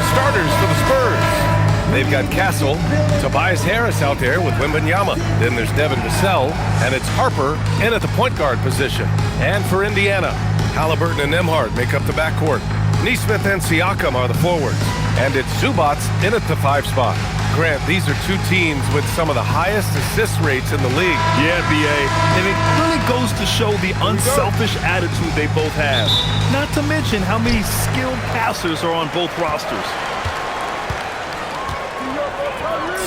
the starters for the Spurs. They've got Castle, Tobias Harris out there with Wembanyama. Then there's Devin Vassell, and it's Harper in at the point guard position. And for Indiana, Halliburton and Nembhard make up the backcourt. Nesmith and Siakam are the forwards. And it's Zubac in at the 5 spot. Grant, these are two teams with some of the highest assist rates in the league. Yeah, B.A. And it really goes to show the unselfish attitude they both have. Not to mention how many skilled passers are on both rosters.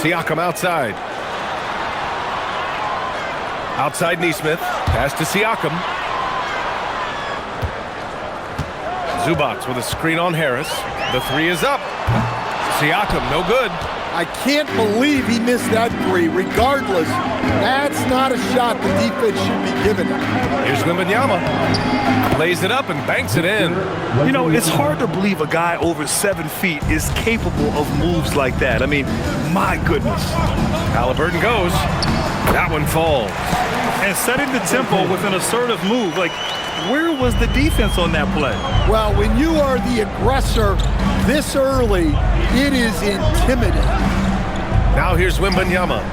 Siakam outside. Outside Nesmith. Pass to Siakam. Zubac with a screen on Harris. The 3 is up. Siakam, no good. I can't believe he missed that 3. Regardless, that's not a shot the defense should be giving him. Here's Wembanyama. Lays it up and banks it in. You know, it's hard to believe a guy over 7 feet is capable of moves like that. I mean, my goodness. Halliburton goes. That one falls. And setting the tempo with an assertive move. Like, where was the defense on that play? Well, when you are the aggressor this early, it is intimidating. Now here's Wembanyama.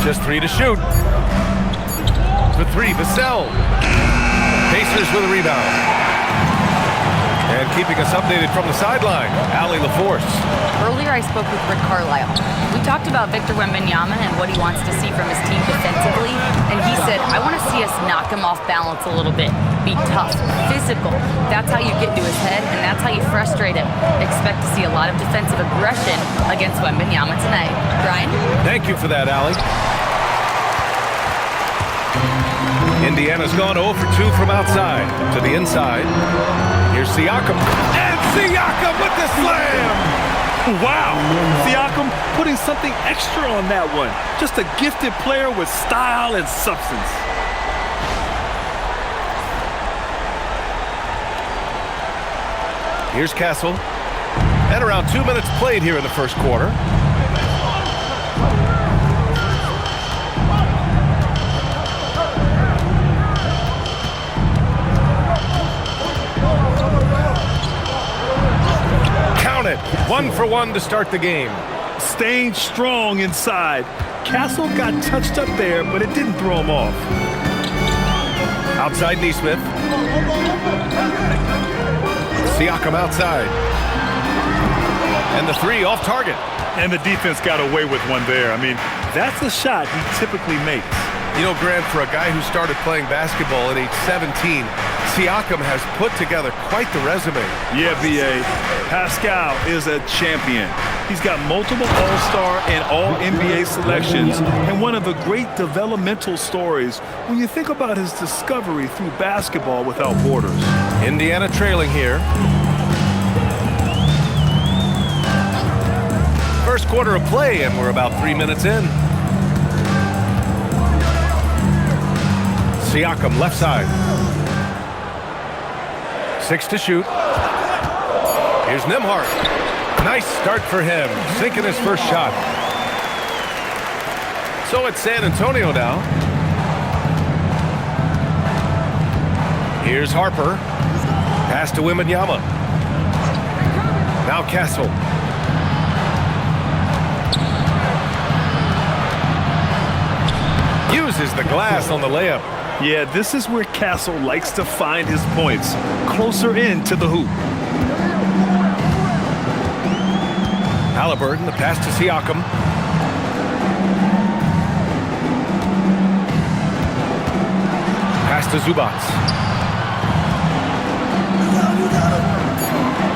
Just 3 to shoot. For 3, Vassell. Pacers with a rebound. And keeping us updated from the sideline, Allie LaForce. Earlier I spoke with Rick Carlisle. We talked about Victor Wembanyama and what he wants to see from his team defensively, and he said, I want to see us knock him off balance a little bit, be tough, physical. That's how you get into his head, and that's how you frustrate him. Expect to see a lot of defensive aggression against Wembanyama tonight. Brian? Thank you for that, Allie. Indiana's gone 0 for 2 from outside to the inside. Here's Siakam. And Siakam with the slam! Wow! Siakam putting something extra on that one. Just a gifted player with style and substance. Here's Castle. And around 2 minutes played here in the first quarter. Count it. 1 for 1 to start the game. Staying strong inside. Castle got touched up there, but it didn't throw him off. Outside Nesmith. Siakam outside. And the 3 off target. And the defense got away with one there. I mean, that's a shot he typically makes. You know, Grant, for a guy who started playing basketball at age 17, Siakam has put together quite the resume. Yeah, B.A. Pascal is a champion. He's got multiple All-Star and All-NBA selections, and one of the great developmental stories when you think about his discovery through basketball without borders. Indiana trailing here. First quarter of play, and we're about 3 minutes in. Siakam left side. 6 to shoot. Here's Nembhard. Nice start for him, sinking his first shot. So it's San Antonio now. Here's Harper. Pass to Wembanyama. Now Castle. Uses the glass on the layup. Yeah, this is where Castle likes to find his points, closer in to the hoop. Halliburton, the pass to Siakam. Pass to Zubac.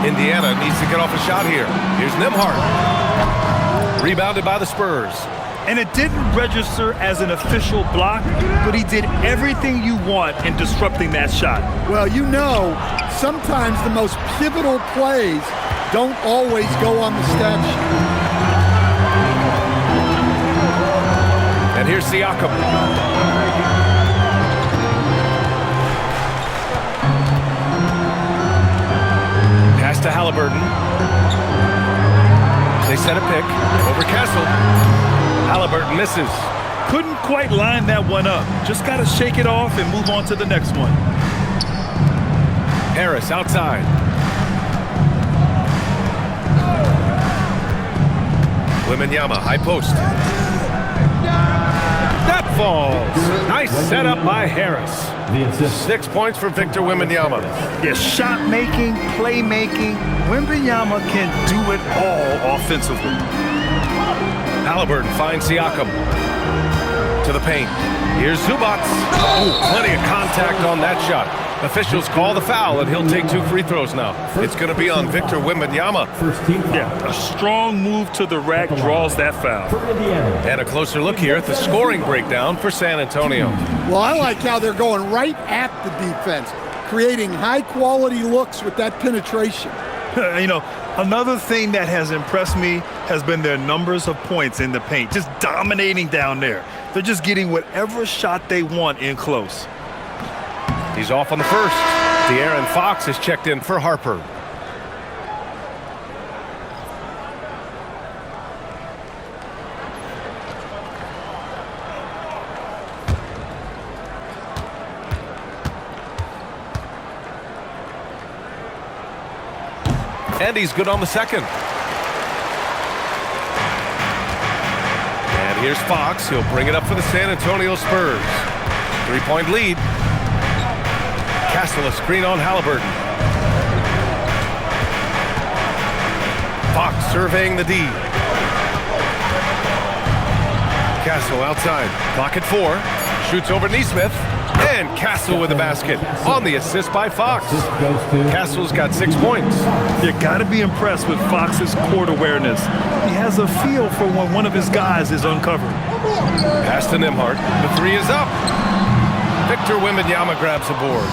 Indiana needs to get off a shot here. Here's Nembhard. Rebounded by the Spurs. And it didn't register as an official block, but he did everything you want in disrupting that shot. Well, you know, sometimes the most pivotal plays don't always go on the stat sheet. And here's Siakam. Pass to Halliburton. They set a pick over Castle. Halliburton misses. Couldn't quite line that one up. Just got to shake it off and move on to the next one. Harris outside. Wembanyama, high post. That falls. Nice setup by Harris. 6 points for Victor Wembanyama. Yeah, shot making, play making. Wembanyama can do it all offensively. Halliburton finds Siakam. To the paint. Here's Zubac. Oh, plenty of contact on that shot. Officials call the foul, and he'll take 2 free throws now. It's going to be on Victor Wembanyama. Yeah, a strong move to the rack draws that foul. And a closer look here at the scoring breakdown for San Antonio. Well, I like how they're going right at the defense, creating high-quality looks with that penetration. You know, another thing that has impressed me has been their numbers of points in the paint, just dominating down there. They're just getting whatever shot they want in close. He's off on the first. De'Aaron Fox is checked in for Harper. And he's good on the second. And here's Fox. He'll bring it up for the San Antonio Spurs. 3-point lead. Castle a screen on Halliburton. Fox surveying the D. Castle outside. Clock at 4. Shoots over Nesmith. And Castle with the basket on the assist by Fox. Castle's got 6 points. You got to be impressed with Fox's court awareness. He has a feel for when one of his guys is uncovered. Pass to Nembhard. The 3 is up. Victor Wembanyama grabs the board.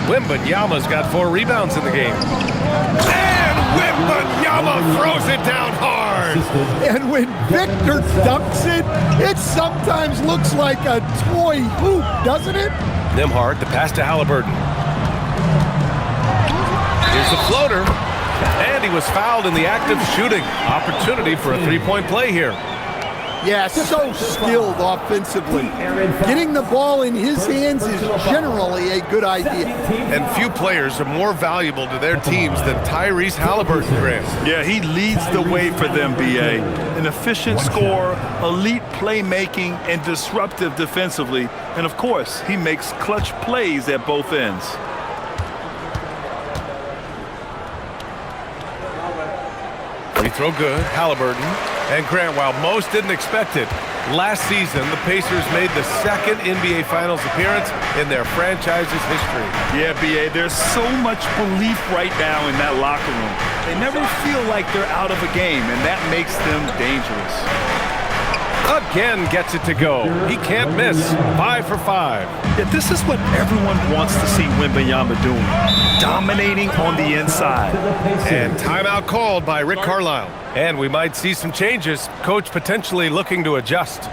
Wembanyama's got 4 rebounds in the game. And Wembanyama throws it down hard. And when Victor dunks it, it sometimes looks like a toy hoop, doesn't it? Nembhard, the pass to Halliburton. Here's the floater. And he was fouled in the act of shooting. Opportunity for a 3-point play here. Yeah, so skilled offensively. Getting the ball in his hands is generally a good idea. And few players are more valuable to their teams than Tyrese Halliburton, Grant. Yeah, he leads the way for them, B.A. An efficient scorer, elite playmaking, and disruptive defensively. And, of course, he makes clutch plays at both ends. Free throw good, Halliburton. And Grant, while most didn't expect it, last season the Pacers made the 2nd NBA Finals appearance in their franchise's history. Yeah, B.A., there's so much belief right now in that locker room. They never feel like they're out of a game, and that makes them dangerous. Again gets it to go. He can't miss. 5 for 5. Yeah, this is what everyone wants to see Wembanyama doing. Dominating on the inside. And timeout called by Rick Carlisle. And we might see some changes. Coach potentially looking to adjust.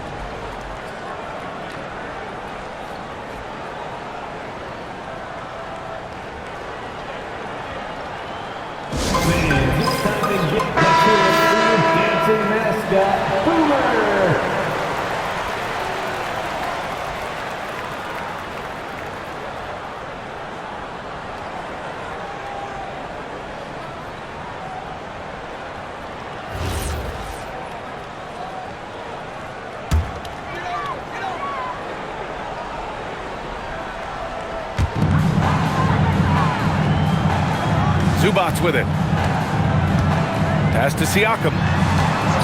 Zubac with it. Pass to Siakam.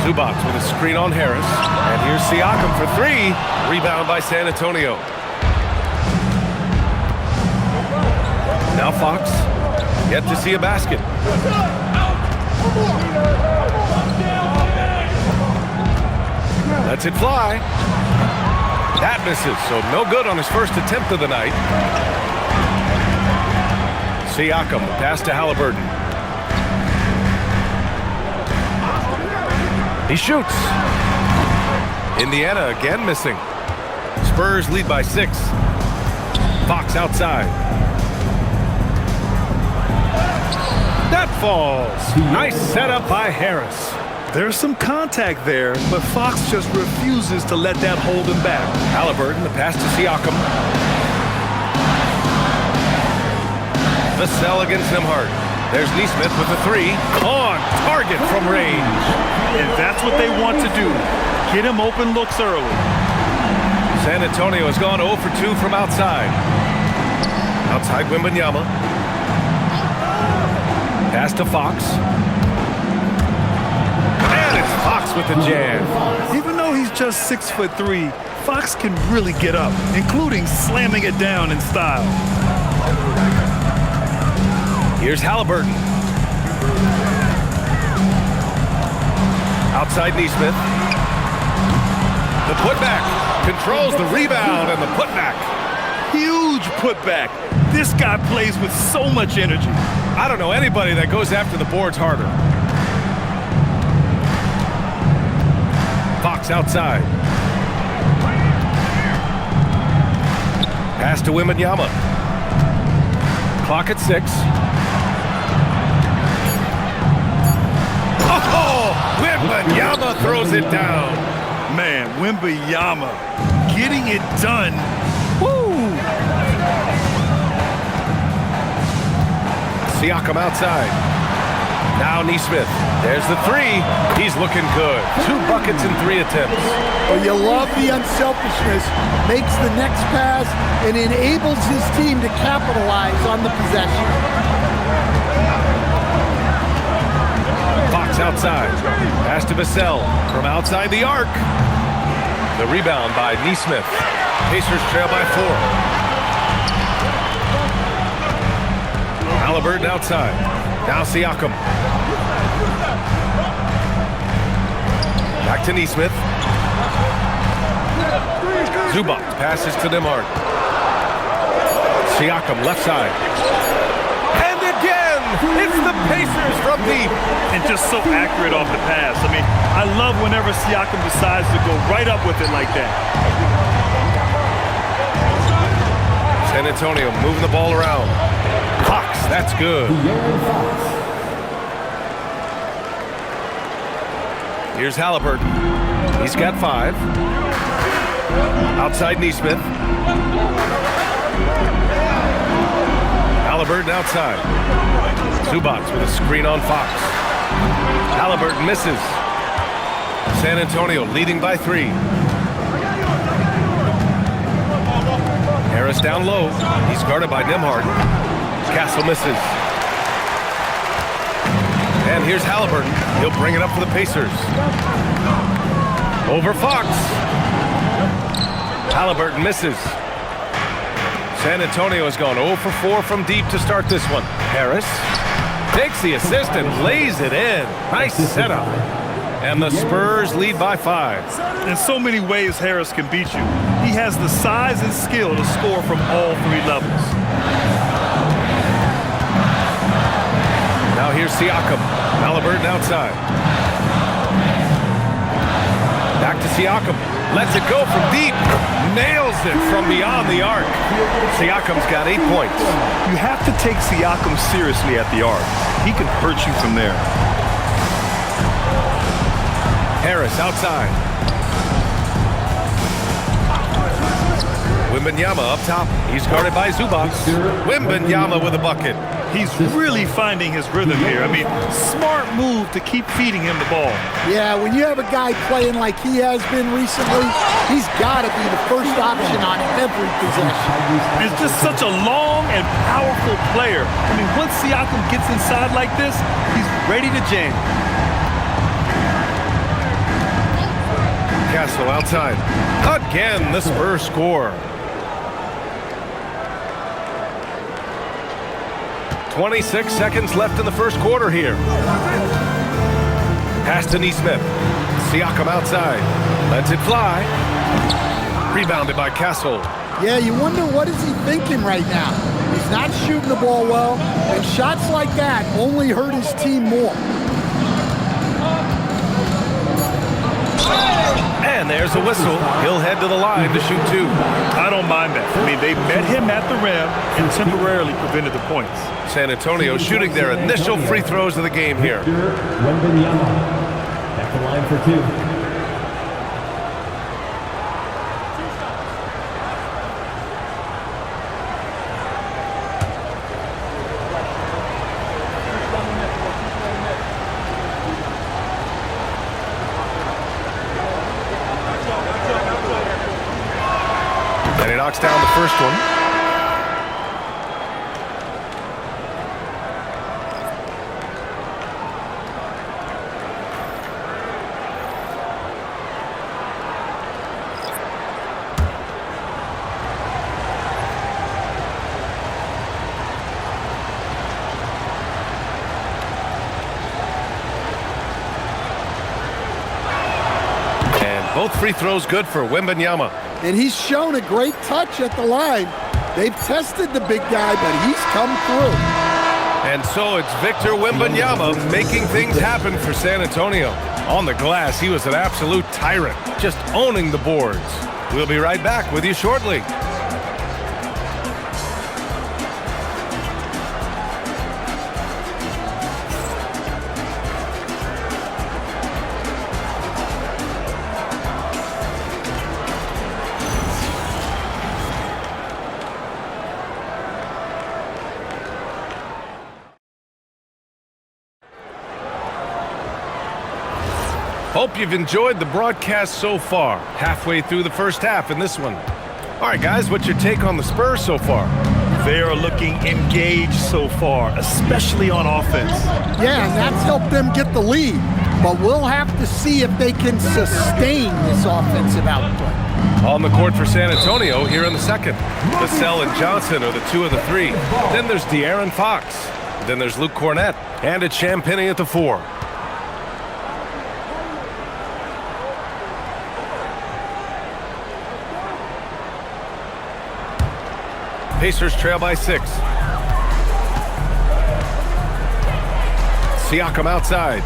Zubac with a screen on Harris. And here's Siakam for 3. Rebound by San Antonio. Now Fox. Yet to see a basket. Lets it fly. That misses, so no good on his first attempt of the night. Siakam, pass to Halliburton. He shoots. Indiana again missing. Spurs lead by 6. Fox outside. That falls. Nice setup by Harris. There's some contact there, but Fox just refuses to let that hold him back. Halliburton, the pass to Siakam. Vassell against Nembhard. There's Nesmith with the three. On target from range. And that's what they want to do. Get him open looks early. San Antonio has gone 0 for 2 from outside. Outside Wembanyama. Pass to Fox. And it's Fox with the jam. Even though he's just 6'3", Fox can really get up, including slamming it down in style. Here's Halliburton. Outside Nesmith. The putback. Controls the rebound and the putback. Huge putback. This guy plays with so much energy. I don't know anybody that goes after the boards harder. Fox outside. Pass to Wembanyama. Clock at 6. Oh! Wembanyama throws it down. Man, Wembanyama getting it done. Woo! Siakam outside. Now Nesmith. There's the three. He's looking good. 2 buckets in 3 attempts. Well, you love the unselfishness. Makes the next pass and enables his team to capitalize on the possession. Fox outside. Pass to Vassell from outside the arc. The rebound by Nesmith. Pacers trail by 4. Halliburton outside. Now Siakam. Back to Nesmith. Zubac passes to Nembhard. Siakam left side. And again, it's the Pacers from deep. And just so accurate off the pass. I mean, I love whenever Siakam decides to go right up with it like that. San Antonio moving the ball around. Fox, that's good. Here's Halliburton. He's got 5. Outside Nesmith. Halliburton outside. Zubac with a screen on Fox. Halliburton misses. San Antonio leading by 3. Harris down low. He's guarded by Nembhard. Castle misses. And here's Halliburton. He'll bring it up for the Pacers. Over Fox. Halliburton misses. San Antonio has gone 0 for 4 from deep to start this one. Harris takes the assist and lays it in. Nice setup. And the Spurs lead by 5. In so many ways, Harris can beat you. He has the size and skill to score from all 3 levels. Now here's Siakam. Halliburton outside. Back to Siakam. Lets it go from deep. Nails it from beyond the arc. Siakam's got 8 points. You have to take Siakam seriously at the arc. He can hurt you from there. Harris outside. Wembanyama up top. He's guarded by Zubac. Wembanyama with a bucket. He's really finding his rhythm here. I mean, smart move to keep feeding him the ball. Yeah, when you have a guy playing like he has been recently, he's got to be the first option on every possession. He's just such a long and powerful player. I mean, once Siakam gets inside like this, he's ready to jam. Castle outside. Again, the Spurs score. 26 seconds left in the first quarter here. Pass to Nesmith. Siakam outside. Lets it fly. Rebounded by Castle. Yeah, you wonder what is he thinking right now. He's not shooting the ball well, and shots like that only hurt his team more. And there's a whistle. He'll head to the line to shoot 2. I don't mind that. I mean, they met him at the rim and temporarily prevented the points. San Antonio shooting their initial free throws of the game here. for 2. And he knocks down the first one. Both free throws good for Wembanyama. And he's shown a great touch at the line. They've tested the big guy, but he's come through. And so it's Victor Wembanyama making things happen for San Antonio. On the glass, he was an absolute tyrant, just owning the boards. We'll be right back with you shortly. Hope you've enjoyed the broadcast so far. Halfway through the first half in this one. All right, guys, what's your take on the Spurs so far? They are looking engaged so far, especially on offense. Yeah, and that's helped them get the lead. But we'll have to see if they can sustain this offensive output. On the court for San Antonio here in the second. Vassell and Johnson are the 2 of the 3. Then there's De'Aaron Fox. Then there's Luke Cornett. And it's Champagnie at the 4. Pacers trail by 6. Siakam outside.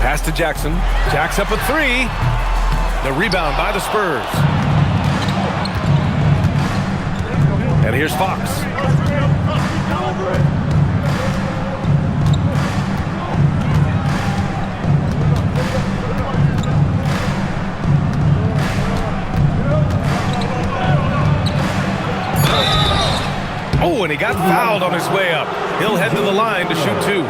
Pass to Jackson. Jack's up a 3. The rebound by the Spurs. And here's Fox. Oh, and he got fouled on his way up. He'll head to the line to shoot 2.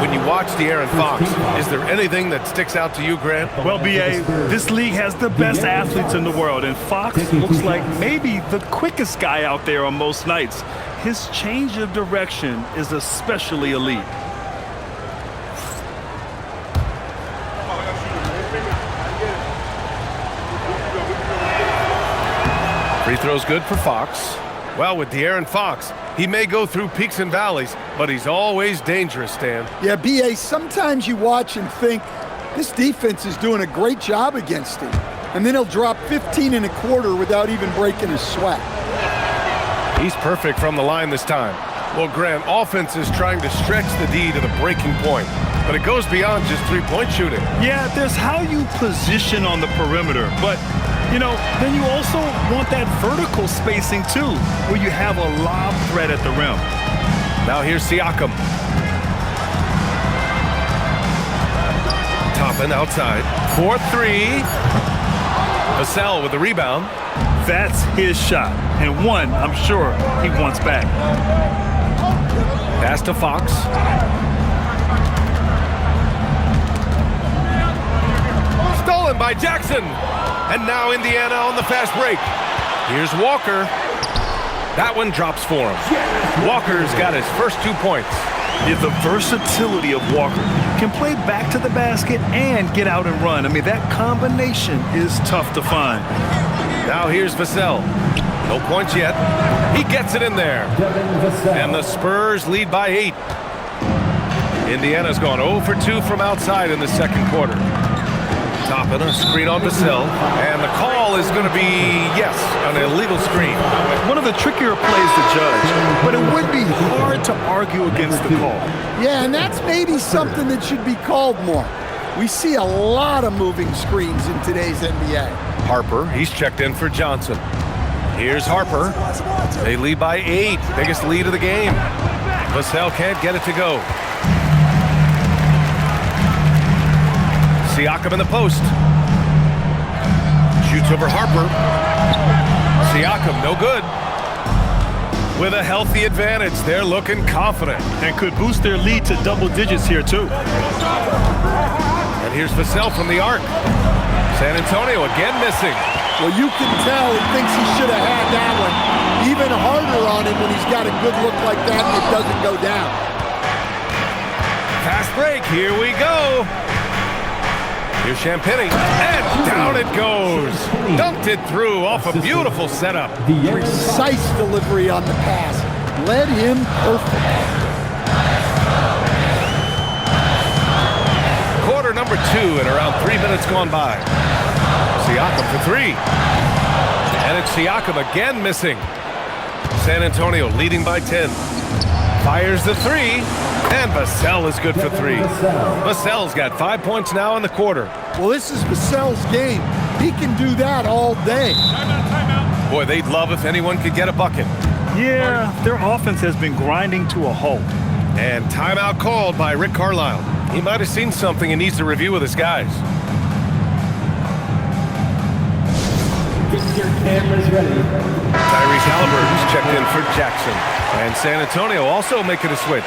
When you watch De'Aaron Fox, is there anything that sticks out to you, Grant? Well, B.A., this league has the best athletes in the world, and Fox looks like maybe the quickest guy out there on most nights. His change of direction is especially elite. Free throw's good for Fox. Well, with De'Aaron Fox, he may go through peaks and valleys, but he's always dangerous, Stan. Yeah, B.A., sometimes you watch and think, this defense is doing a great job against him. And then he'll drop 15 and a quarter without even breaking a sweat. He's perfect from the line this time. Well, Grant, offense is trying to stretch the D to the breaking point, but it goes beyond just three-point shooting. Yeah, there's how you position on the perimeter, but you know, then you also want that vertical spacing too, where you have a lob threat at the rim. Now here's Siakam. Toppin outside. 4-3. Vassell with the rebound. That's his shot, and one I'm sure he wants back. Pass to Fox. Stolen by Jackson. And now Indiana on the fast break. Here's Walker. That one drops for him. Walker's got his first 2 points. Yeah, the versatility of Walker. Can play back to the basket and get out and run. I mean, that combination is tough to find. Now here's Vassell. No points yet. He gets it in there. And the Spurs lead by 8. Indiana's gone 0 for 2 from outside in the second quarter. Toppin, a screen on Vassell, and the call is going to be, yes, an illegal screen. One of the trickier plays to judge, but it would be hard to argue against the call. Yeah, and that's maybe something that should be called more. We see a lot of moving screens in today's NBA. Harper, he's checked in for Johnson. Here's Harper. They lead by 8, biggest lead of the game. Vassell can't get it to go. Siakam in the post. Shoots over Harper. Siakam, no good. With a healthy advantage, they're looking confident. And could boost their lead to double digits here, too. And here's Vassell from the arc. San Antonio again missing. Well, you can tell he thinks he should have had that one. Even harder on him when he's got a good look like that and it doesn't go down. Fast break, here we go. Here's Champagny, and down it goes. Dunked it through off a beautiful setup. Precise delivery on the pass. Led him perfect. Quarter number 2 and around 3 minutes gone by. Siakam for 3. And it's Siakam again missing. San Antonio leading by 10. Fires the 3. And Vassell is good for 3. Vassell's got 5 points now in the quarter. Well, this is Vassell's game. He can do that all day. Boy, they'd love if anyone could get a bucket. Yeah, their offense has been grinding to a halt. And timeout called by Rick Carlisle. He might have seen something and needs to review with his guys. Get your cameras ready. Tyrese Halliburton's checked in for Jackson. And San Antonio also making a switch.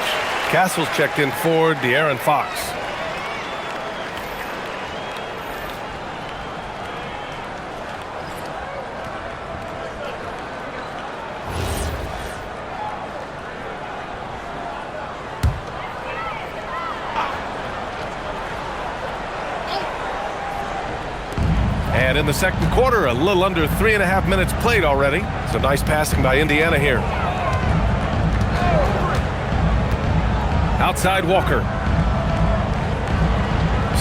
Castle's checked in for De'Aaron Fox. And in the second quarter, a little under 3.5 minutes played already. Some nice passing by Indiana here. Outside Walker.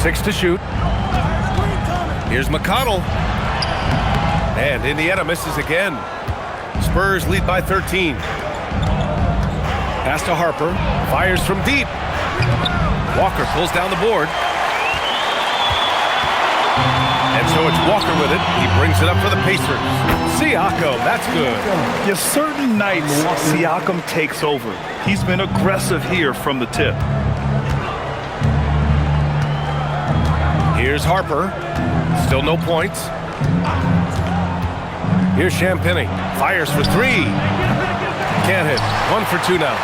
6 to shoot. Here's McConnell. And Indiana misses again. Spurs lead by 13. Pass to Harper. Fires from deep. Walker pulls down the board. And so it's Walker with it. He brings it up for the Pacers. Siakam, that's good. Yes, certain nights, Siakam takes over. He's been aggressive here from the tip. Here's Harper. Still no points. Here's Champagny. Fires for 3. Can't hit. 1 for 2 now.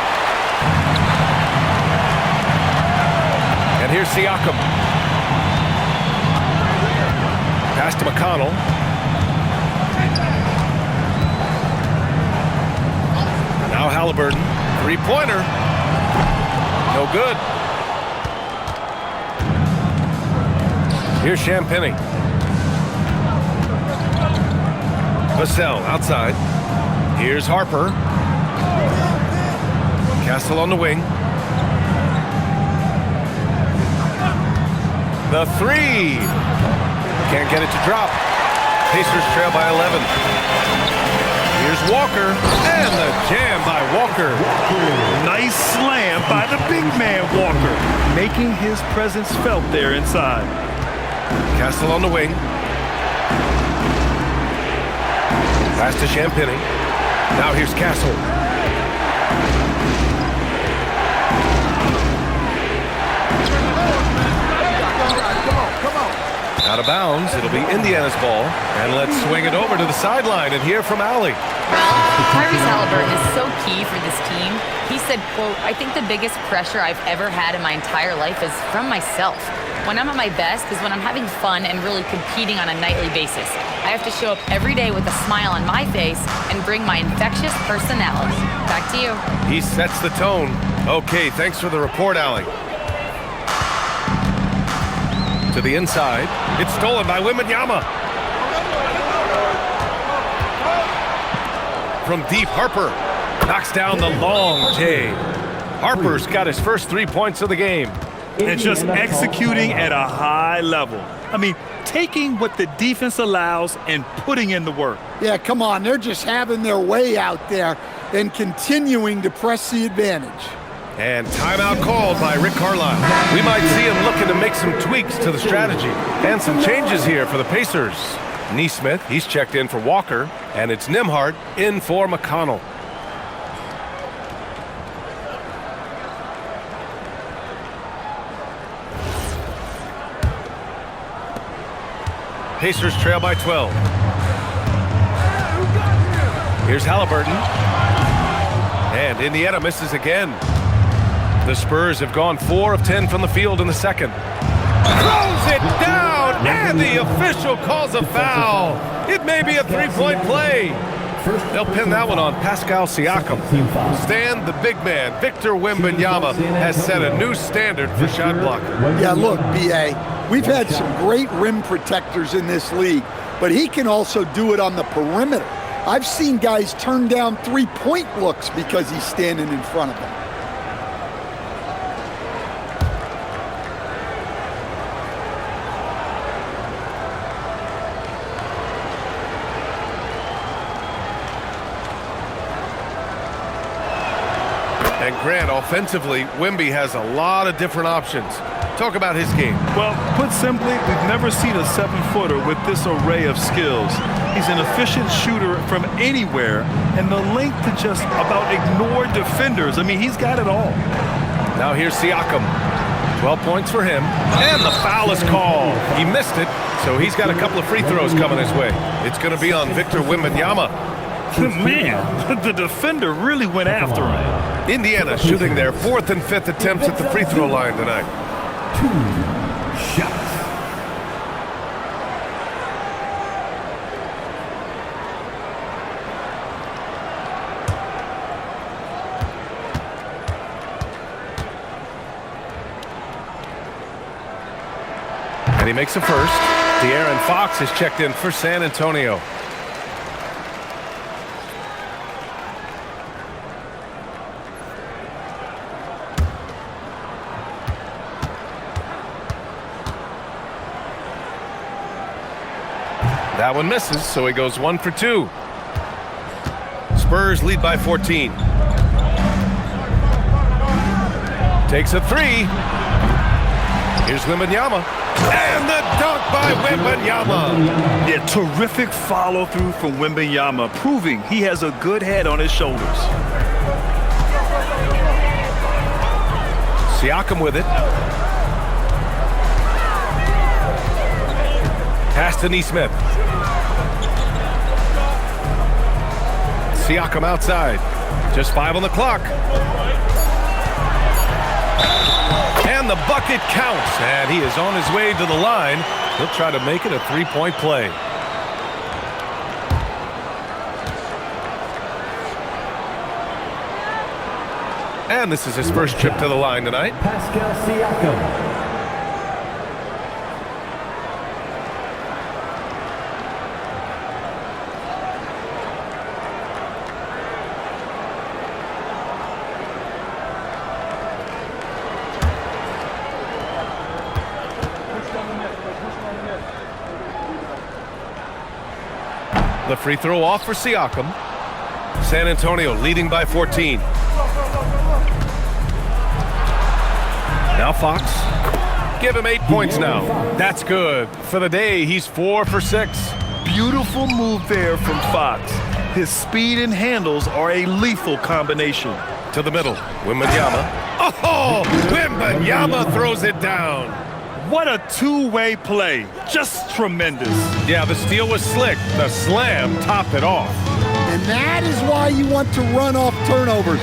And here's Siakam. Pass to McConnell. Now Halliburton. 3-pointer. No good. Here's Champagny. Vassell outside. Here's Harper. Castle on the wing. The 3. Can't get it to drop. Pacers trail by 11. Here's Walker, and the jam by Walker. Nice slam by the big man, Walker, making his presence felt there inside. Castle on the wing. Pass to Champagny. Now here's Castle. Out of bounds, it'll be Indiana's ball. And let's swing it over to the sideline and hear from Allie. Tyrese Halliburton is so key for this team. He said, quote, "I think the biggest pressure I've ever had in my entire life is from myself. When I'm at my best is when I'm having fun and really competing on a nightly basis. I have to show up every day with a smile on my face and bring my infectious personality." Back to you. He sets the tone. Okay, thanks for the report, Allie. To the inside. It's stolen by Wembanyama. From deep, Harper knocks down the long J. Harper's got his first 3 points of the game. And just executing at a high level. I mean, taking what the defense allows and putting in the work. Yeah, come on. They're just having their way out there and continuing to press the advantage. And timeout called by Rick Carlisle. We might see him looking to make some tweaks to the strategy. And some changes here for the Pacers. Neesmith, he's checked in for Walker. And it's Nembhard in for McConnell. Pacers trail by 12. Here's Halliburton. And Indiana misses again. The Spurs have gone 4 of 10 from the field in the second. Throws it down, and the official calls a foul. It may be a three-point play. They'll pin that one on Pascal Siakam. Stan, the big man, Victor Wembanyama, has set a new standard for shot blocking. Yeah, look, B.A., we've had some great rim protectors in this league, but he can also do it on the perimeter. I've seen guys turn down three-point looks because he's standing in front of them. And Grant, offensively, Wemby has a lot of different options. Talk about his game. Well, put simply, we've never seen a 7-footer with this array of skills. He's an efficient shooter from anywhere, and the length to just about ignore defenders. I mean, he's got it all. Now here's Siakam. 12 points for him. And the foul is called. He missed it, so he's got a couple of free throws coming his way. It's going to be on Victor Wembanyama. Man, the defender really went after him. Indiana shooting their 4th and 5th attempts at the free throw line tonight. 2 shots. And he makes the first. De'Aaron Fox has checked in for San Antonio. That one misses, so he goes 1 for 2. Spurs lead by 14. Takes a 3. Here's Wembanyama. And the dunk by Wembanyama. Yeah, terrific follow-through from Wembanyama, proving he has a good head on his shoulders. Siakam with it. Pass to Nesmith. Siakam outside. Just 5 on the clock. And the bucket counts. And he is on his way to the line. He'll try to make it a 3-point play. And this is his first trip to the line tonight. Pascal Siakam. The free throw off for Siakam. San Antonio leading by 14. Now Fox. Give him 8 points now. That's good. For the day, he's 4 for 6. Beautiful move there from Fox. His speed and handles are a lethal combination. To the middle. Wembanyama. Oh! Wembanyama throws it down. What a two-way play. Just tremendous. Yeah, the steal was slick. The slam topped it off. And that is why you want to run off turnovers.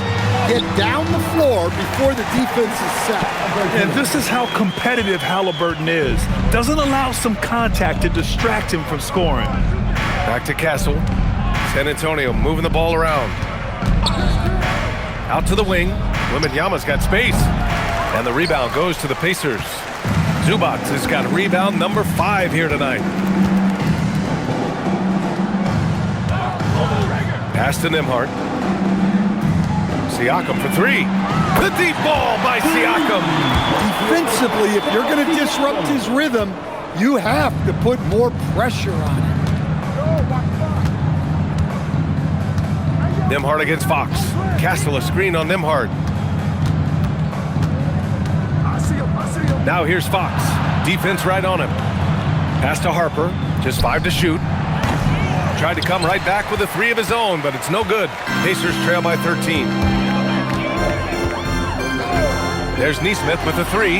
Get down the floor before the defense is set. And this is how competitive Halliburton is. Doesn't allow some contact to distract him from scoring. Back to Castle. San Antonio moving the ball around. Out to the wing. Wembanyama's got space. And the rebound goes to the Pacers. Zubac has got rebound number 5 here tonight. Pass to Nembhard. Siakam for 3. The deep ball by Siakam. Defensively, if you're going to disrupt his rhythm, you have to put more pressure on him. Nembhard against Fox. Castle a screen on Nembhard. Now here's Fox. Defense right on him. Pass to Harper. Just 5 to shoot. Tried to come right back with a 3 of his own, but it's no good. Pacers trail by 13. There's Nesmith with a 3.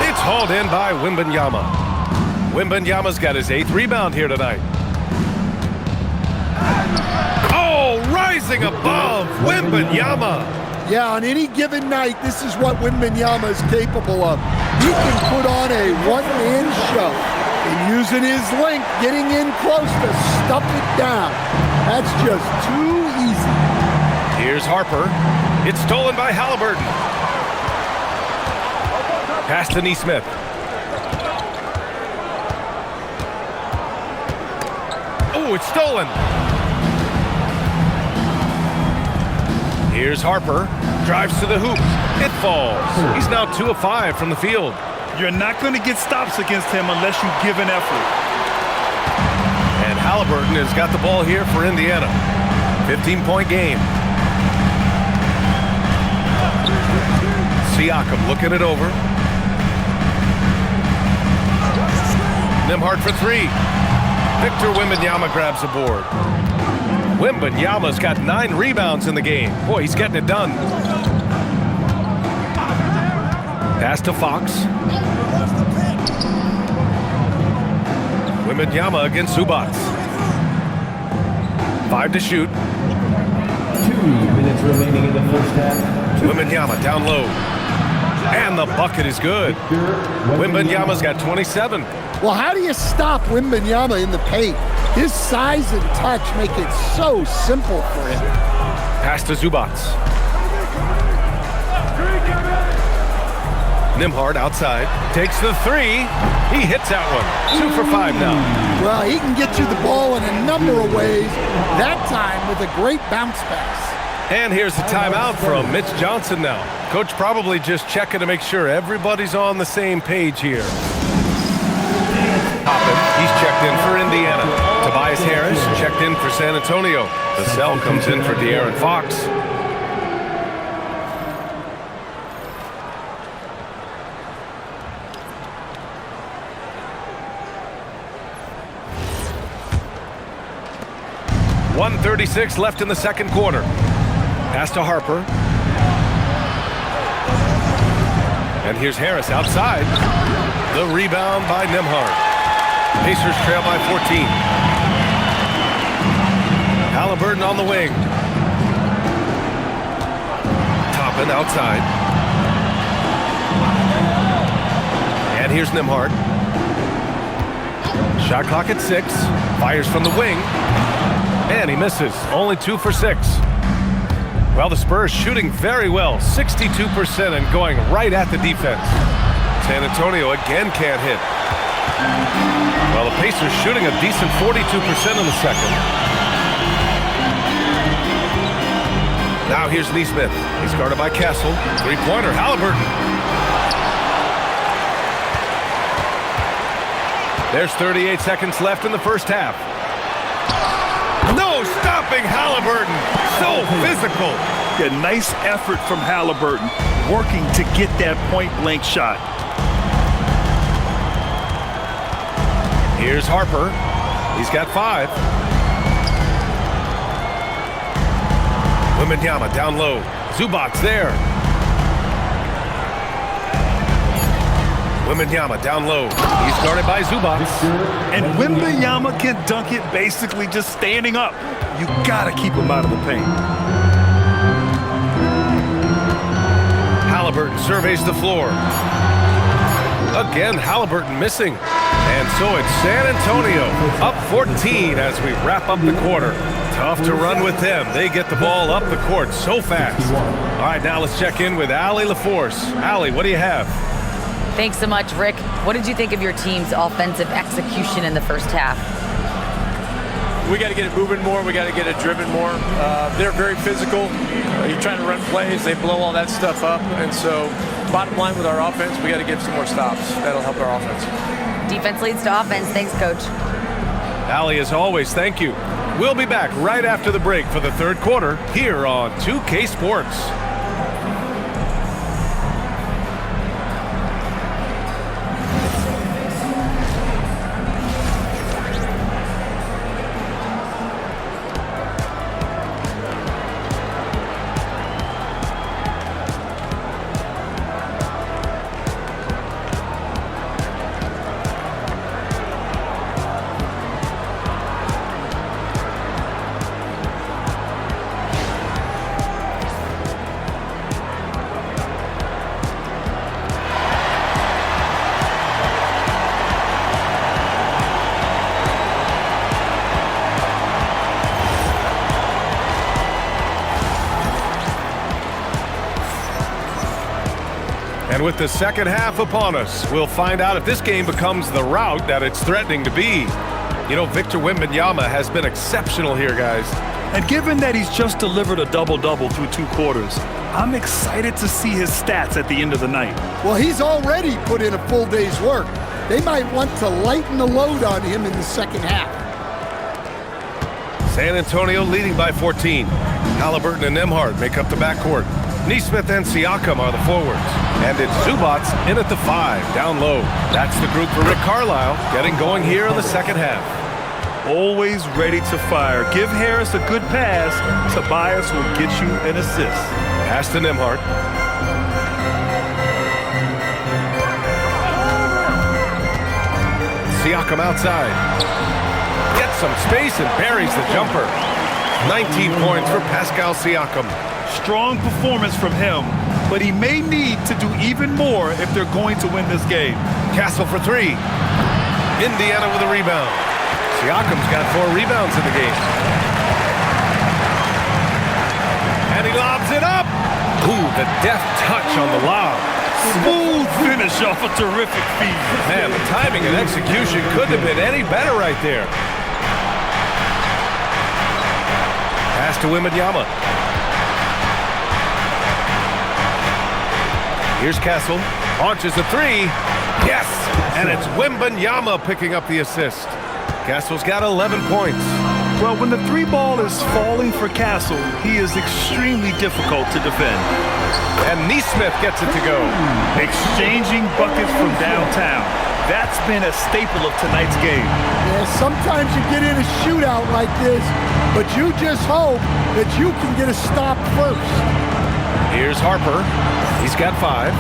It's hauled in by Wembanyama. Wembanyama's got his 8th rebound here tonight. Oh, rising above Wembanyama. Yeah, on any given night, this is what Wembanyama is capable of. He can put on a one-man show and using his length, getting in close to stuff it down. That's just too easy. Here's Harper. It's stolen by Halliburton. Pass to Neesmith. Oh, it's stolen. Here's Harper. Drives to the hoop. It falls. He's now 2 of 5 from the field. You're not going to get stops against him unless you give an effort. And Halliburton has got the ball here for Indiana. 15-point game. Siakam looking it over. Nembhard for 3. Victor Wembanyama grabs the board. Wembanyama's got 9 rebounds in the game. Boy, he's getting it done. Pass to Fox. Wembanyama against Zubac. 5 to shoot. 2 minutes remaining in the first half. Wembanyama down low. And the bucket is good. Wembanyama's got 27. Well, how do you stop Wembanyama in the paint? His size and touch make it so simple for him. Pass to Zubac. Nembhard outside. Takes the 3. He hits that one. 2 for 5 now. Well, he can get you the ball in a number of ways. That time with a great bounce pass. And here's the timeout from Mitch Johnson now. Coach probably just checking to make sure everybody's on the same page here. Toppin, he's checked in for Indiana. Tobias Harris checked in for San Antonio. Vassell comes in for De'Aaron Fox. .136 left in the second quarter. Pass to Harper. And here's Harris outside. The rebound by Nembhard. Pacers trail by 14. Halliburton on the wing. Toppin outside. And here's Nembhard. Shot clock at 6. Fires from the wing. And he misses. Only 2 for 6. Well, the Spurs shooting very well. 62% and going right at the defense. San Antonio again can't hit. Well, the Pacers shooting a decent 42% in the second. Now here's Neesmith. He's guarded by Castle. 3-pointer, Halliburton. There's 38 seconds left in the first half. No stopping Halliburton. So physical. Yeah, nice effort from Halliburton, working to get that point-blank shot. Here's Harper. He's got 5. Wembanyama down low. Zubac there. Wembanyama down low. He's guarded by Zubac. And Wembanyama can dunk it basically just standing up. You gotta keep him out of the paint. Halliburton surveys the floor. Again, Halliburton missing. And so it's San Antonio up 14 as we wrap up the quarter. Tough to run with them. They get the ball up the court so fast. All right, now let's check in with Allie LaForce. Allie, what do you have? Thanks so much, Rick. What did you think of your team's offensive execution in the first half? We got to get it moving more. We got to get it driven more. They're very physical. You're trying to run plays. They blow all that stuff up. And so bottom line with our offense, we got to get some more stops. That'll help our offense. Defense leads to offense. Thanks, Coach. Allie, as always, thank you. We'll be back right after the break for the third quarter here on 2K Sports. And with the second half upon us, we'll find out if this game becomes the rout that it's threatening to be. You know, Victor Wembanyama has been exceptional here, guys. And given that he's just delivered a double-double through 2 quarters, I'm excited to see his stats at the end of the night. Well, he's already put in a full day's work. They might want to lighten the load on him in the second half. San Antonio leading by 14. Halliburton and Nembhard make up the backcourt. Nesmith and Siakam are the forwards. And it's Zubats in at the 5, down low. That's the group for Rick Carlisle, getting going here in the second half. Always ready to fire. Give Harris a good pass. Tobias will get you an assist. Pass to Nembhard. Siakam outside. Gets some space and buries the jumper. 19 points for Pascal Siakam. Strong performance from him, but he may need to do even more if they're going to win this game. Castle for 3. Indiana with a rebound. Siakam's got 4 rebounds in the game. And he lobs it up. Ooh, the deft touch on the lob. Smooth finish off a terrific feed. Man, the timing and execution couldn't have been any better right there. Pass to Wembanyama. Here's Castle. Launches the 3. Yes! And it's Wembanyama picking up the assist. Castle's got 11 points. Well, when the 3 ball is falling for Castle, he is extremely difficult to defend. And Nesmith gets it to go. Exchanging buckets from downtown. That's been a staple of tonight's game. Yeah, sometimes you get in a shootout like this, but you just hope that you can get a stop first. Here's Harper. He's got 5.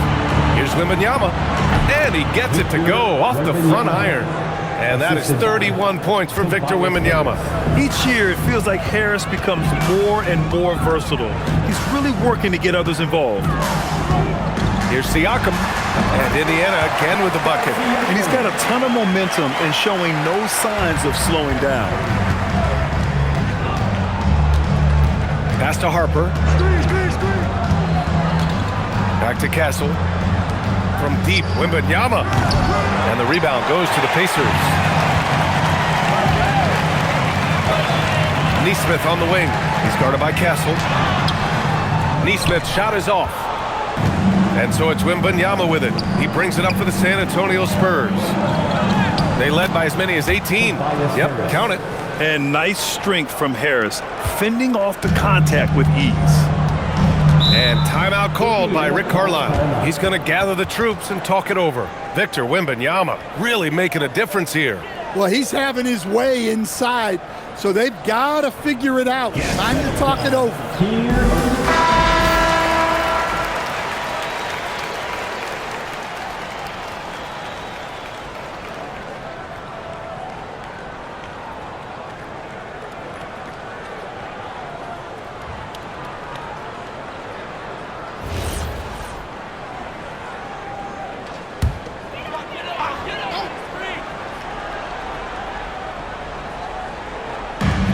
Here's Wembanyama. And he gets it to go off the front iron. And that is 31 points for Victor Wembanyama. Each year, it feels like Harris becomes more and more versatile. He's really working to get others involved. Here's Siakam. And Indiana again with the bucket. And he's got a ton of momentum and showing no signs of slowing down. Pass to Harper. Back to Castle. From deep, Wembanyama. And the rebound goes to the Pacers. Nesmith on the wing. He's guarded by Castle. Nesmith's shot is off. And so it's Wembanyama with it. He brings it up for the San Antonio Spurs. They led by as many as 18. Yep, count it. And nice strength from Harris, fending off the contact with ease. And timeout called by Rick Carlisle. He's going to gather the troops and talk it over. Victor Wembanyama really making a difference here. Well, he's having his way inside, so they've got to figure it out. Time to talk it over.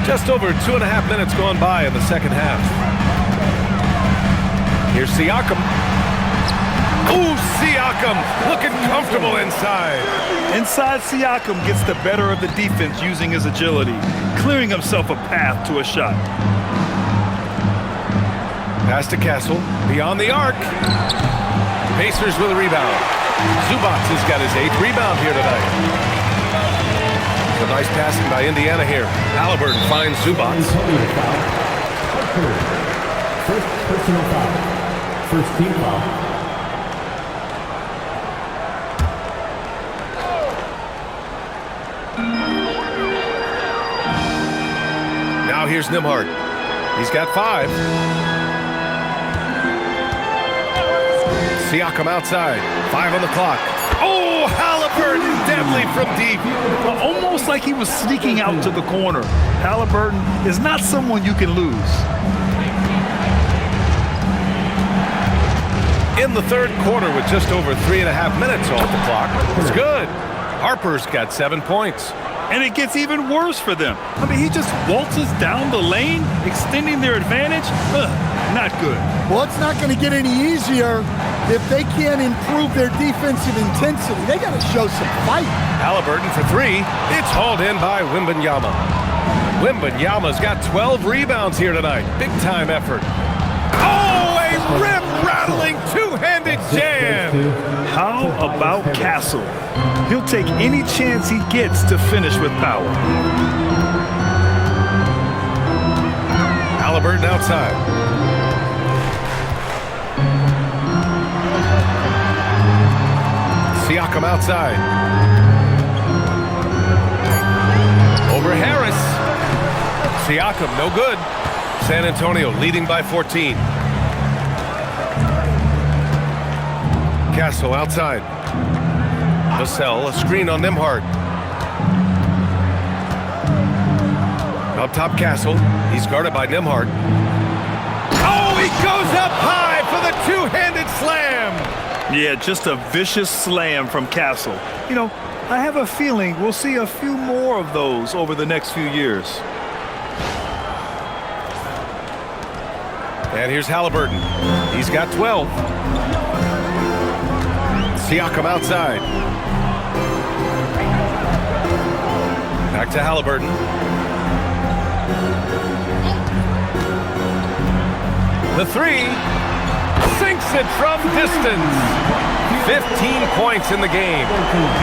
Just over 2.5 minutes gone by in the second half. Here's Siakam. Ooh, Siakam looking comfortable inside. Inside, Siakam gets the better of the defense using his agility, clearing himself a path to a shot. Pass to Castle, beyond the arc. Pacers with a rebound. Zubats has got his 8th rebound here tonight. A nice passing by Indiana here. Halliburton finds Zubats. First personal foul. First team foul. Now here's Nembhard. He's got 5. Siakam outside. 5 on the clock. Oh, Halliburton deadly from deep. Almost like he was sneaking out to the corner. Halliburton is not someone you can lose. In the third quarter with just over 3.5 minutes off the clock. It's good. Harper's got 7 points. And it gets even worse for them. I mean, he just waltzes down the lane, extending their advantage. Not good. Well, it's not going to get any easier if they can't improve their defensive intensity, they got to show some fight. Halliburton for three. It's hauled in by Wembanyama. Wembanyama's got 12 rebounds here tonight. Big-time effort. Oh, a rim-rattling two-handed jam. How about Castle? He'll take any chance he gets to finish with power. Halliburton outside. Siakam outside. Over Harris. Siakam, no good. San Antonio leading by 14. Castle outside. Vassell, a screen on Nembhard. Up top, Castle. He's guarded by Nembhard. Oh, he goes up high for the two-handed slam. Yeah, just a vicious slam from Castle. You know, I have a feeling we'll see a few more of those over the next few years. And here's Halliburton. He's got 12. Siakam outside. Back to Halliburton. The three sinks it from distance. 15 points in the game.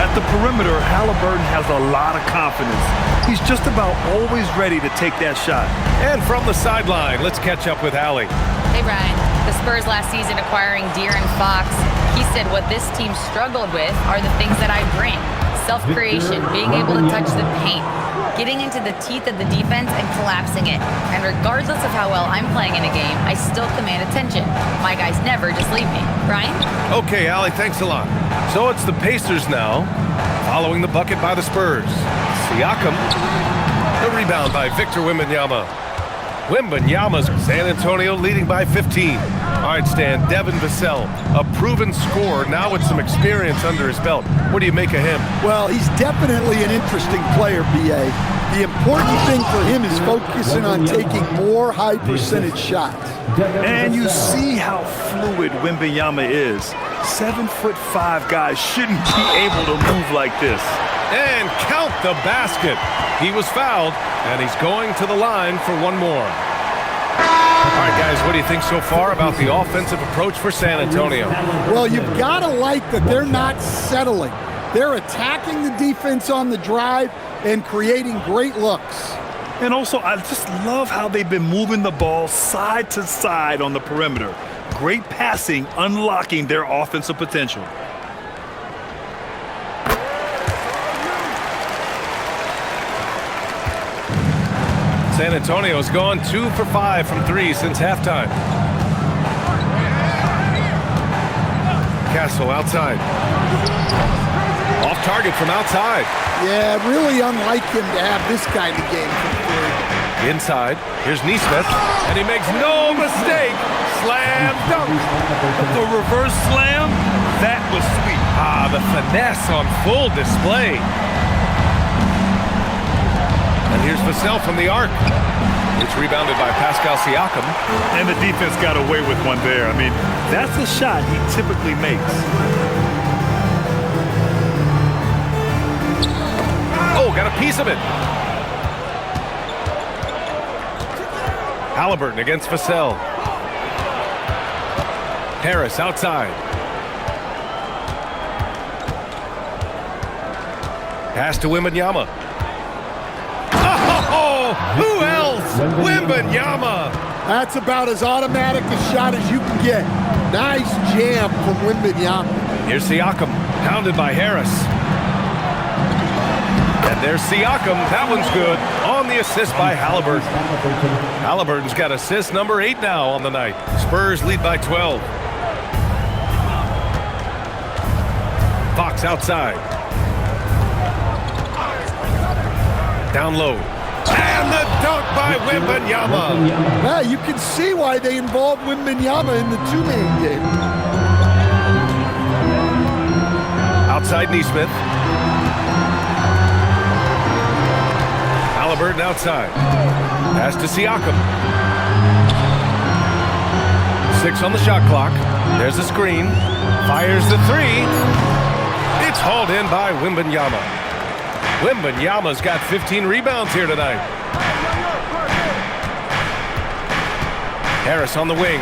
At the perimeter, Halliburton has a lot of confidence. He's just about always ready to take that shot. And from the sideline, let's catch up with Allie. Hey, Brian. The Spurs last season acquiring De'Aaron Fox. He said what this team struggled with are the things that I bring. Self-creation, being able to touch the paint, getting into the teeth of the defense and collapsing it. And regardless of how well I'm playing in a game, I still command attention. My guys never just leave me. Brian? Okay, Allie, thanks a lot. So it's the Pacers now, following the bucket by the Spurs. Siakam, the rebound by Victor Wembanyama. Wembanyama's San Antonio leading by 15. All right, Stan, Devin Vassell, a proven scorer, now with some experience under his belt. What do you make of him? Well, he's definitely an interesting player, B.A. The important thing for him is focusing on taking more high-percentage shots. And you see how fluid Wembanyama is. 7'5" guys shouldn't be able to move like this. And count the basket. He was fouled, and he's going to the line for one more. All right, guys, what do you think so far about the offensive approach for San Antonio? Well, you've got to like that they're not settling. They're attacking the defense on the drive and creating great looks. And also, I just love how they've been moving the ball side to side on the perimeter. Great passing, unlocking their offensive potential. San Antonio's gone 2 for 5 from 3 since halftime. Castle outside. Off target from outside. Yeah, really unlike him to have this kind of game from three. Inside, here's Nesmith, and he makes no mistake. Slam dunk. The reverse slam, that was sweet. Ah, the finesse on full display. And here's Vassell from the arc. It's rebounded by Pascal Siakam. And the defense got away with one there. I mean, that's a shot he typically makes. Oh, got a piece of it. Halliburton against Vassell. Harris outside. Pass to Wembanyama. Oh, who else? Wembanyama. That's about as automatic a shot as you can get. Nice jam from Wembanyama. Here's Siakam, pounded by Harris. And there's Siakam. That one's good. On the assist by Halliburton. Halliburton's got assist number 8 now on the night. Spurs lead by 12. Fox outside. Down low. And the dunk by Wembanyama. Now you can see why they involved Wembanyama in the two-man game. Outside Nesmith. Halliburton outside. Pass to Siakam. 6 on the shot clock. There's a screen. Fires the 3. It's hauled in by Wembanyama. Wembanyama's got 15 rebounds here tonight. Harris on the wing.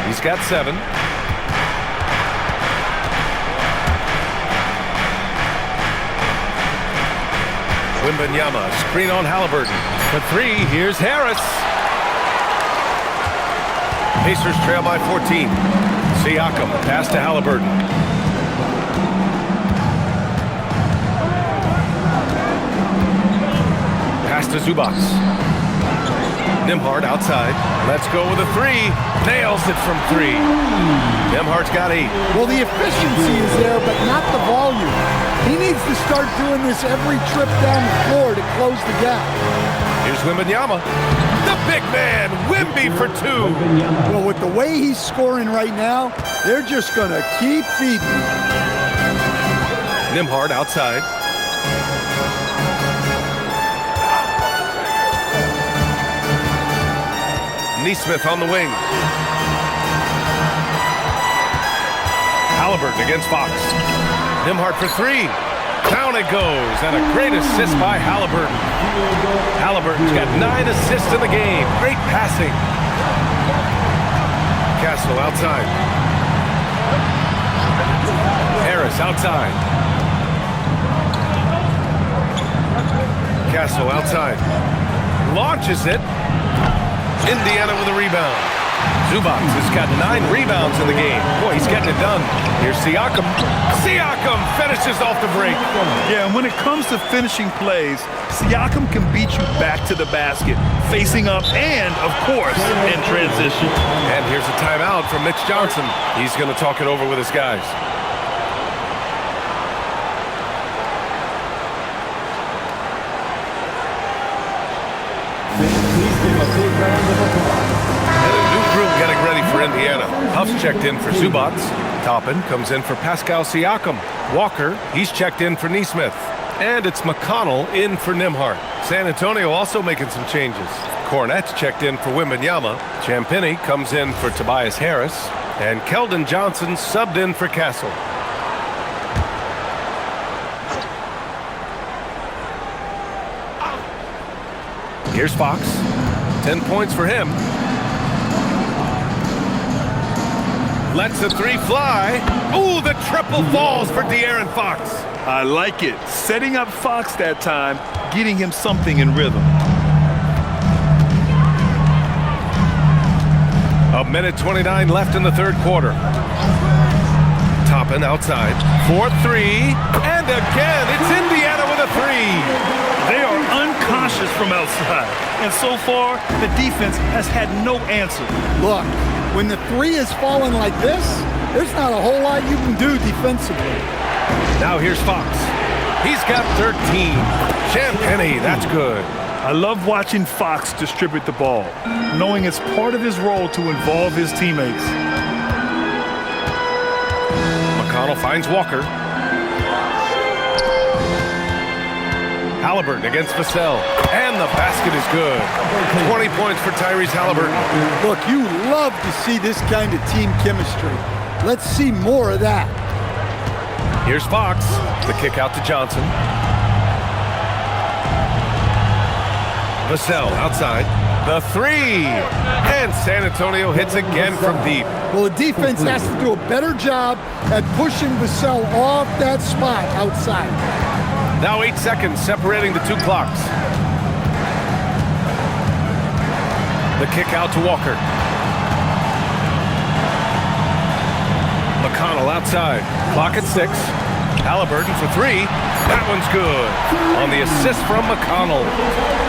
He's got 7. Wembanyama, screen on Halliburton. For 3, here's Harris. Pacers trail by 14. Siakam, pass to Halliburton. Pass to Zubac. Nembhard outside. Let's go with a 3. Nails it from 3. Nembhard's got 8. Well, the efficiency is there, but not the volume. He needs to start doing this every trip down the floor to close the gap. Here's Wembanyama. The big man, Wemby for 2. Well, with the way he's scoring right now, they're just going to keep feeding. Nembhard outside. Nesmith on the wing. Halliburton against Fox. Nembhard for 3. Down it goes, and a great assist by Halliburton. Halliburton's got 9 assists in the game. Great passing. Castle outside. Harris outside. Castle outside. Launches it. Indiana with a rebound. Zubac has got 9 rebounds in the game. Boy, he's getting it done. Here's Siakam. Siakam finishes off the break. Yeah, and when it comes to finishing plays, Siakam can beat you back to the basket, facing up and, of course, in transition. And here's a timeout from Mitch Johnson. He's going to talk it over with his guys. And a new group getting ready for Indiana. Huff's checked in for Zubac. Toppin comes in for Pascal Siakam. Walker, he's checked in for Nesmith. And it's McConnell in for Nembhard. San Antonio also making some changes. Cornette's checked in for Wembanyama. Champagnie comes in for Tobias Harris. And Keldon Johnson subbed in for Castle. Here's Fox. 10 points for him. Lets the 3 fly. Ooh, the triple falls for De'Aaron Fox. I like it. Setting up Fox that time, getting him something in rhythm. A minute 29 left in the third quarter. Toppin outside. 4-3. And again, it's Indiana with a 3. They are unconscious from outside. And so far, the defense has had no answer. Look, when the 3 is falling like this, there's not a whole lot you can do defensively. Now here's Fox. He's got 13. Champagnie, that's good. I love watching Fox distribute the ball, knowing it's part of his role to involve his teammates. McConnell finds Walker. Halliburton against Vassell. And the basket is good. 20 points for Tyrese Halliburton. Look, you love to see this kind of team chemistry. Let's see more of that. Here's Fox. The kick out to Johnson. Vassell outside. The 3. And San Antonio hits again from deep. Well, the defense has to do a better job at pushing Vassell off that spot outside. Now 8 seconds separating the 2 clocks. The kick out to Walker. McConnell outside. Clock at 6. Halliburton for 3. That one's good. On the assist from McConnell.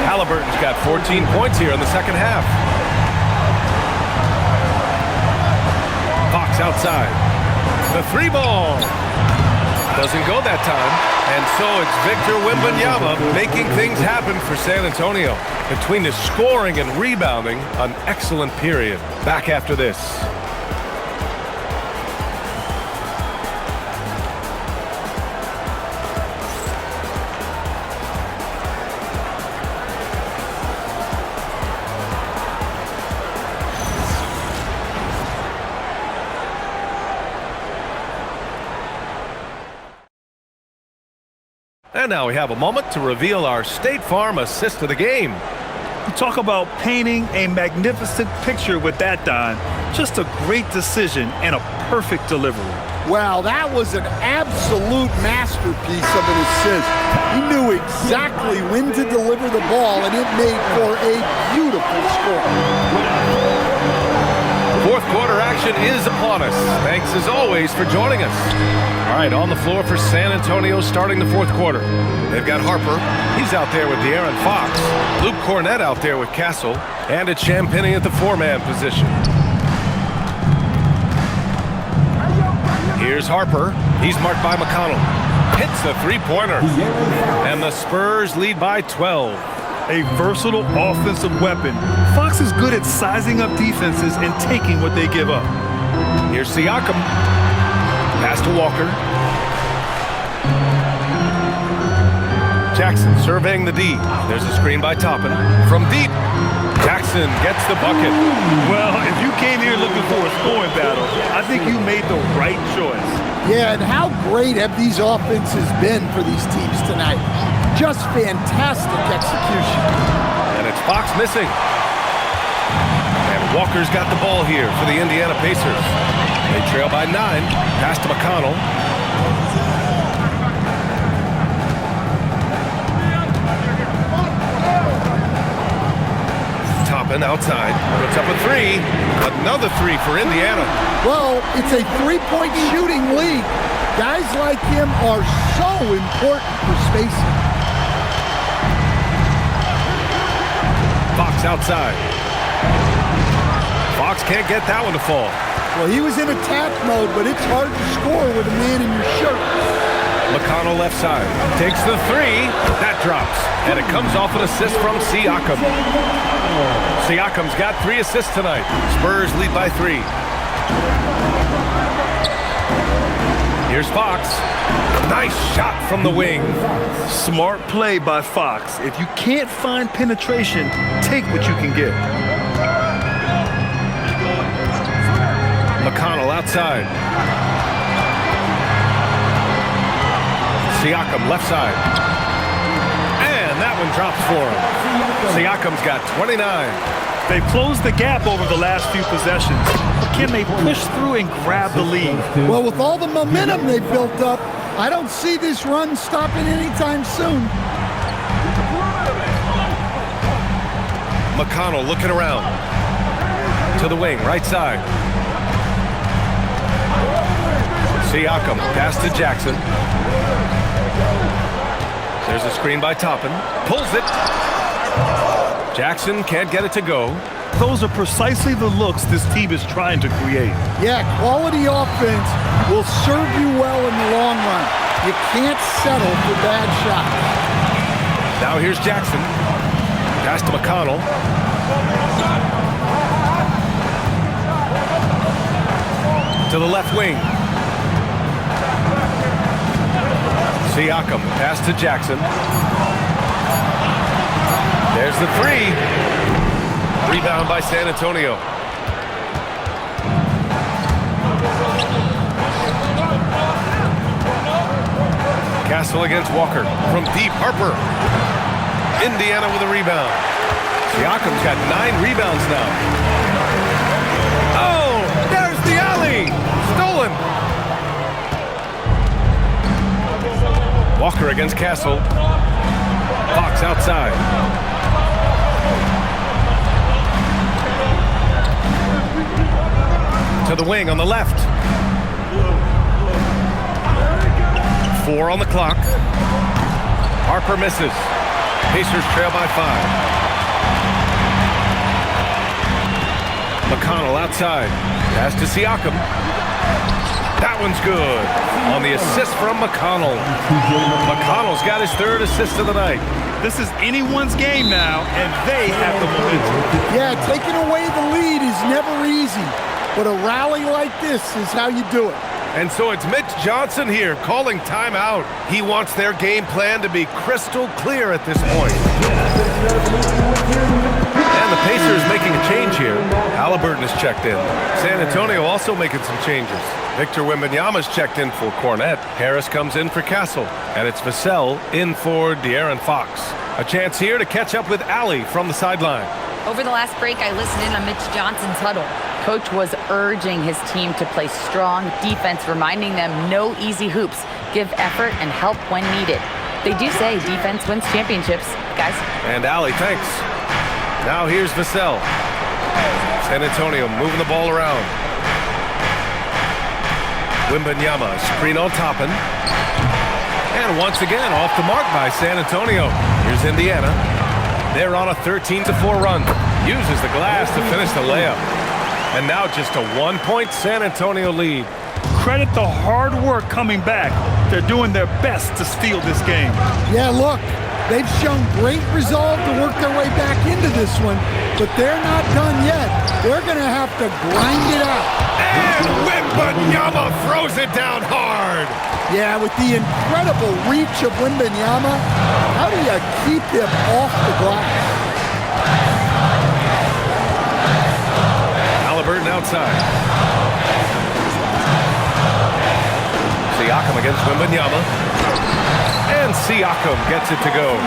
Halliburton's got 14 points here in the second half. Fox outside. The 3 ball. Doesn't go that time. And so it's Victor Wembanyama making things happen for San Antonio. Between the scoring and rebounding, an excellent period. Back after this. And now we have a moment to reveal our State Farm assist of the game. You talk about painting a magnificent picture with that, Don. Just a great decision and a perfect delivery. Wow, that was an absolute masterpiece of an assist. He knew exactly when to deliver the ball, and it made for a beautiful score. Fourth quarter action is upon us. Thanks as always for joining us. All right, on the floor for San Antonio starting the fourth quarter. They've got Harper. He's out there with De'Aaron Fox. Luke Cornett out there with Castle. And it's Champagnie at the four-man position. Here's Harper. He's marked by McConnell. Hits the three-pointer. And the Spurs lead by 12. A versatile offensive weapon. Fox is good at sizing up defenses and taking what they give up. Here's Siakam. Pass to Walker. Jackson surveying the D. There's a screen by Toppin. From deep, Jackson gets the bucket. Well, if you came here looking for a scoring battle, I think you made the right choice. Yeah, and how great have these offenses been for these teams tonight? Just fantastic execution. And it's Fox missing. And Walker's got the ball here for the Indiana Pacers. They trail by 9. Pass to McConnell. Toppin outside. Puts up a three. Another three for Indiana. Well, it's a three-point shooting league. Guys like him are so important for spacing. Fox outside. Fox can't get that one to fall. Well, he was in attack mode, but it's hard to score with a man in your shirt. McConnell left side. Takes the three. That drops. And it comes off an assist from Siakam. Siakam's got 3 assists tonight. Spurs lead by 3. Here's Fox. Nice shot from the wing. Smart play by Fox. If you can't find penetration, take what you can get. McConnell outside. Siakam left side. And that one drops for him. Siakam's got 29. They've closed the gap over the last few possessions. Can they push through and grab the lead? Well, with all the momentum they built up, I don't see this run stopping anytime soon. McConnell looking around. To the wing, right side. Siakam, pass to Jackson. There's a screen by Toppin. Pulls it. Jackson can't get it to go. Those are precisely the looks this team is trying to create. Yeah, quality offense will serve you well in the long run. You can't settle for bad shots. Now here's Jackson. Pass to McConnell. To the left wing. Siakam, pass to Jackson. There's the three. Rebound by San Antonio. Castle against Walker. From deep, Harper. Indiana with a rebound. Siakam's got 9 rebounds now. Oh, there's the alley. Stolen. Walker against Castle. Fox outside. To the wing on the left. 4 on the clock. Harper misses. Pacers trail by 5. McConnell outside. Pass to Siakam. That one's good. On the assist from McConnell. McConnell's got his 3rd assist of the night. This is anyone's game now, and they have the momentum. Yeah, taking away the lead is never easy, but a rally like this is how you do it. And so it's Mitch Johnson here calling timeout. He wants their game plan to be crystal clear at this point. And the Pacers making a change here. Halliburton is checked in. San Antonio also making some changes. Victor Wembanyama's checked in for Cornette. Harris comes in for Castle. And it's Vassell in for De'Aaron Fox. A chance here to catch up with Allie from the sideline. Over the last break, I listened in on Mitch Johnson's huddle. Coach was urging his team to play strong defense, reminding them no easy hoops, give effort, and help when needed. They do say defense wins championships, guys. And Allie, thanks. Now here's Vassell. San Antonio moving the ball around. Wembanyama, screen on Toppin. And once again, off the mark by San Antonio. Here's Indiana. They're on a 13-4 run. Uses the glass to finish the layup. And now just a 1-point San Antonio lead. Credit the hard work coming back. They're doing their best to steal this game. Yeah, look, they've shown great resolve to work their way back into this one, but they're not done yet. They're going to have to grind it out. And Wembanyama throws it down hard. Yeah, with the incredible reach of Wembanyama, how do you keep him off the glass? Halliburton outside. Siakam against Wembanyama. And Siakam gets it to go.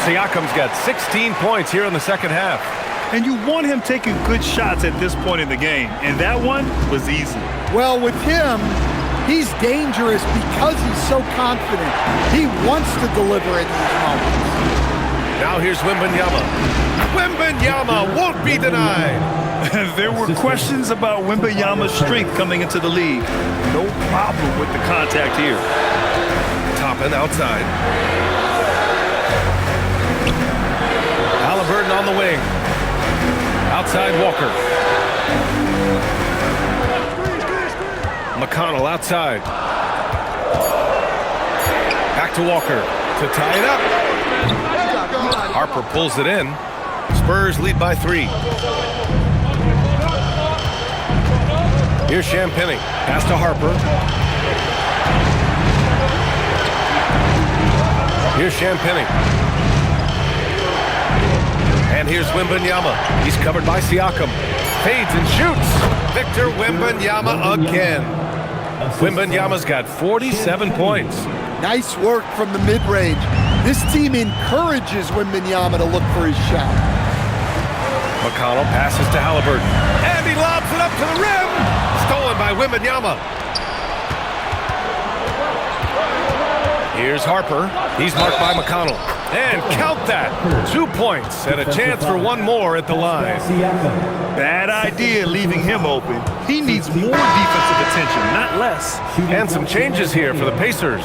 Siakam's got 16 points here in the second half. And you want him taking good shots at this point in the game. And that one was easy. Well, with him, he's dangerous because he's so confident. He wants to deliver in these moments. Now here's Wembanyama. Wembanyama won't be denied. There were questions about Wembanyama's strength coming into the league. No problem with the contact here. Toppin outside. Halliburton on the wing. Outside Walker. McConnell outside. Back to Walker to tie it up. Harper pulls it in. Spurs lead by 3. Here's Champagny. Pass to Harper. Here's Champagny. And here's Wembanyama. He's covered by Siakam. Fades and shoots. Victor Wembanyama again. Wembanyama's got 47 points. Nice work from the mid-range. This team encourages Wembanyama to look for his shot. McConnell passes to Halliburton. And he lobs it up to the rim. Stolen by Wembanyama. Here's Harper. He's marked by McConnell. And count that. 2 points and a chance for one more at the line. Bad idea leaving him open. He needs more defensive attention, not less. And some changes here for the Pacers.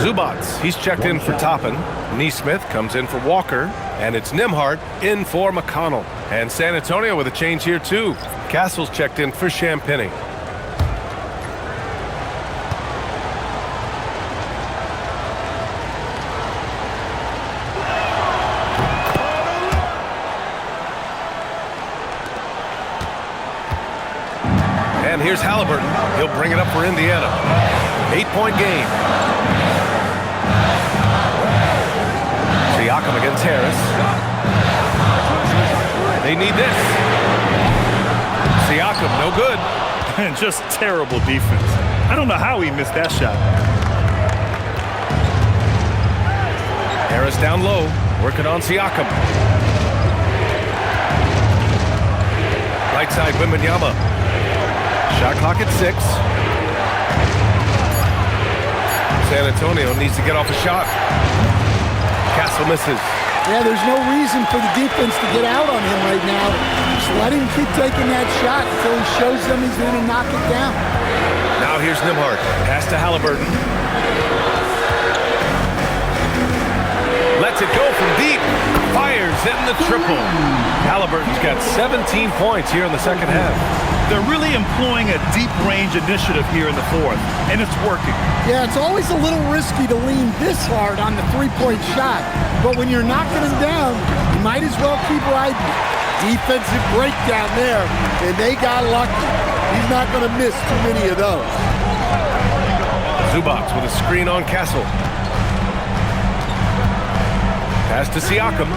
Zubats, he's checked in for Toppin. Neesmith comes in for Walker. And it's Nembhard in for McConnell. And San Antonio with a change here too. Castle's checked in for Champagny. And here's Halliburton. He'll bring it up for Indiana. 8-point game. Siakam against Harris. They need this. Siakam, no good. And just terrible defense. I don't know how he missed that shot. Harris down low, working on Siakam. Right side, Wembanyama. Shot clock at 6. San Antonio needs to get off a shot. Castle misses. Yeah, there's no reason for the defense to get out on him right now. Just let him keep taking that shot until he shows them he's going to knock it down. Now here's Nembhard. Pass to Halliburton. Lets it go from deep. Fires in the triple. Halliburton's got 17 points here in the second half. They're really employing a deep range initiative here in the fourth, and it's working. Yeah, it's always a little risky to lean this hard on the three-point shot, but when you're knocking him down, you might as well keep riding it. Defensive breakdown there, and they got lucky. He's not going to miss too many of those. Zubac with a screen on Castle. Pass to Siakam.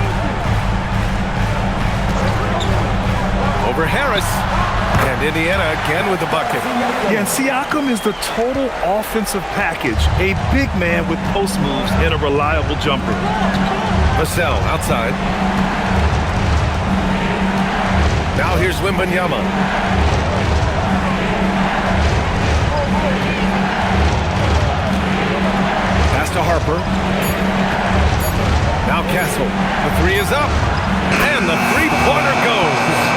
Over Harris. And Indiana again with the bucket. Yeah, and Siakam is the total offensive package. A big man with post moves and a reliable jumper. Vassell outside. Now here's Wembanyama. Pass to Harper. Now Castle. The three is up. And the three-pointer goes.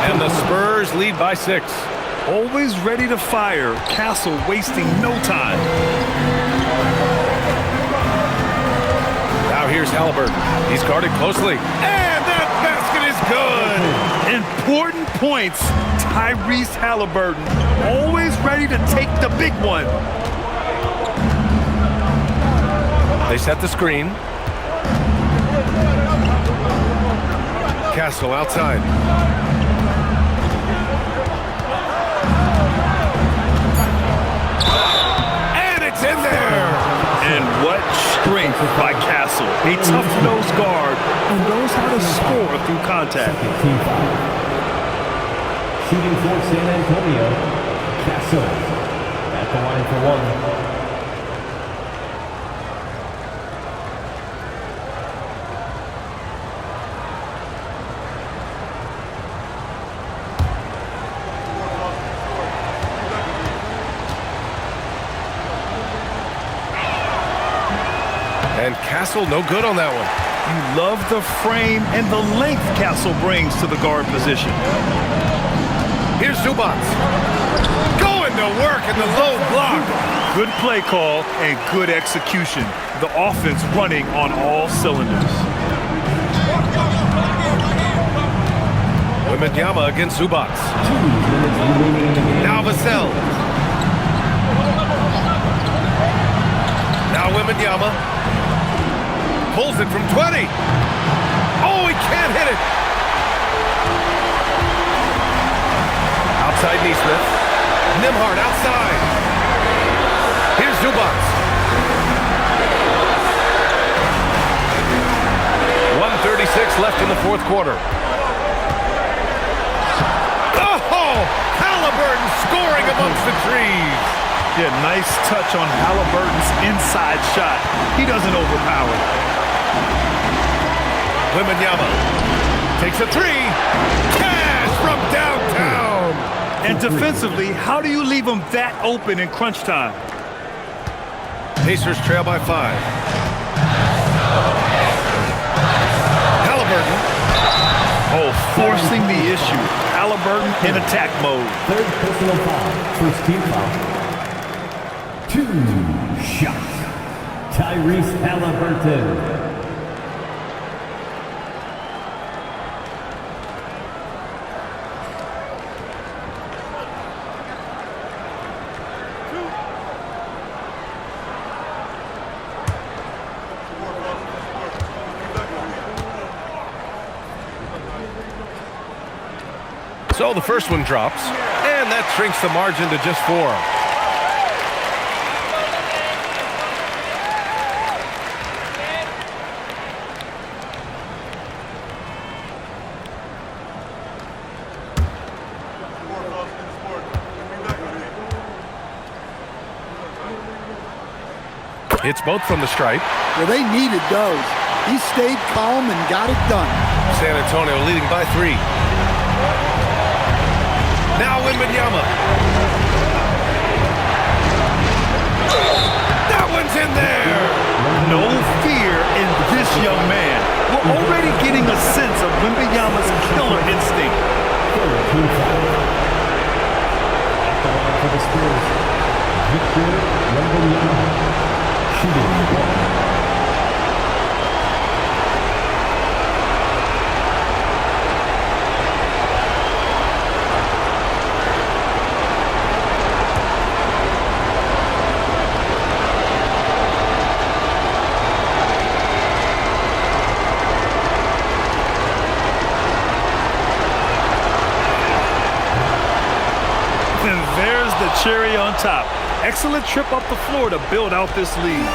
And the Spurs lead by 6. Always ready to fire. Castle wasting no time. Now here's Halliburton. He's guarded closely. And that basket is good. Important points. Tyrese Halliburton. Always ready to take the big one. They set the screen. Castle outside. And it's in there. And what strength by Castle. A tough-nosed guard who knows how to score through contact. Team foul. Shooting for San Antonio, Castle at the line for one. And Castle no good on that one. You love the frame and the length Castle brings to the guard position. Here's Zubac. Going to work in the low block. Good play call and good execution. The offense running on all cylinders. Wembanyama against Zubac. Now Vassell. Now Wembanyama. Pulls it from 20. Oh, he can't hit it. Outside Neesmith. Nembhard outside. Here's Zubac. 1:36 left in the fourth quarter. Oh, Halliburton scoring amongst the trees. Yeah, nice touch on Halliburton's inside shot. He doesn't overpower. Wembanyama takes a three. Cash from downtown. And defensively, how do you leave him that open in crunch time? Pacers trail by 5. Halliburton. Oh, forcing the issue. Halliburton in attack mode. Third personal foul. First team foul. 2 shots. Tyrese Halliburton. So the first one drops, and that shrinks the margin to just 4. Hits both from the stripe. Well, they needed those. He stayed calm and got it done. San Antonio leading by 3. Now Wembanyama. That one's in there. No fear in this young man. We're already getting a sense of Wembanyama's killer instinct. Third team foul. At the line for the Spurs, Victor Wembanyama. Shooting 1. And there's the cherry on top. Excellent trip up the floor to build out this lead.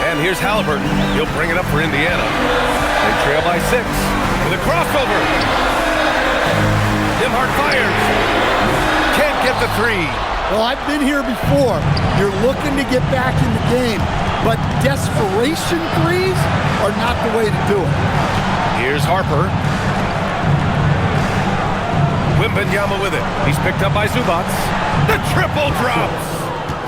And here's Halliburton. He'll bring it up for Indiana. They trail by 6 with a crossover. Dimhart fires. Can't get the 3. Well, I've been here before. You're looking to get back in the game, but desperation threes are not the way to do it. Here's Harper. Wembanyama with it. He's picked up by Zubac. The triple drops.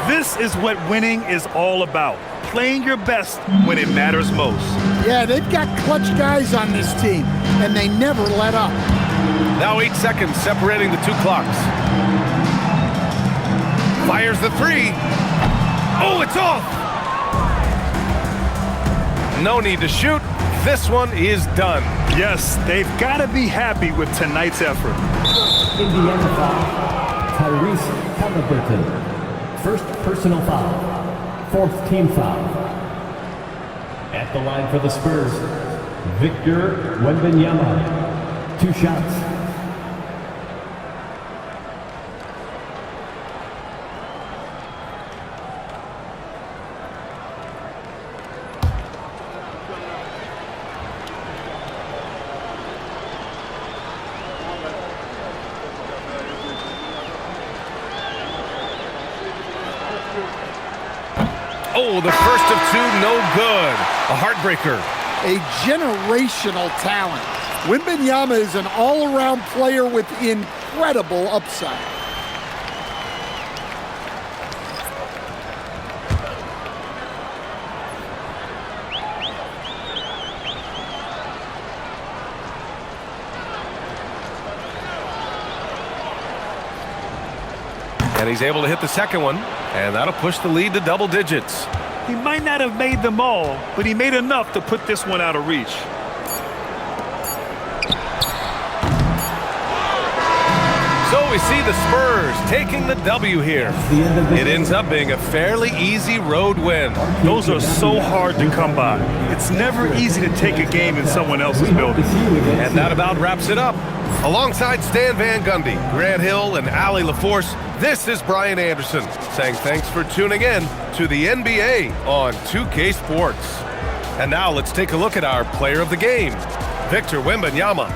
This is what winning is all about. Playing your best when it matters most. Yeah, they've got clutch guys on this team, and they never let up. Now 8 seconds separating the 2 clocks. Fires the 3. Oh, it's off. No need to shoot. This one is done. Yes, they've got to be happy with tonight's effort. Indiana foul. Tyrese Halliburton. First personal foul. 4th team foul. At the line for the Spurs, Victor Wembanyama. 2 shots. Oh, the first of 2, no good. A heartbreaker. A generational talent. Wembanyama is an all-around player with incredible upside. And he's able to hit the second one, and that'll push the lead to double digits. He might not have made them all, but he made enough to put this one out of reach. So we see the Spurs taking the W here. It ends up being a fairly easy road win. Those are so hard to come by. It's never easy to take a game in someone else's building. And that about wraps it up. Alongside Stan Van Gundy, Grant Hill, and Allie LaForce, this is Brian Anderson saying thanks for tuning in to the NBA on 2K Sports. And now let's take a look at our player of the game, Victor Wembanyama.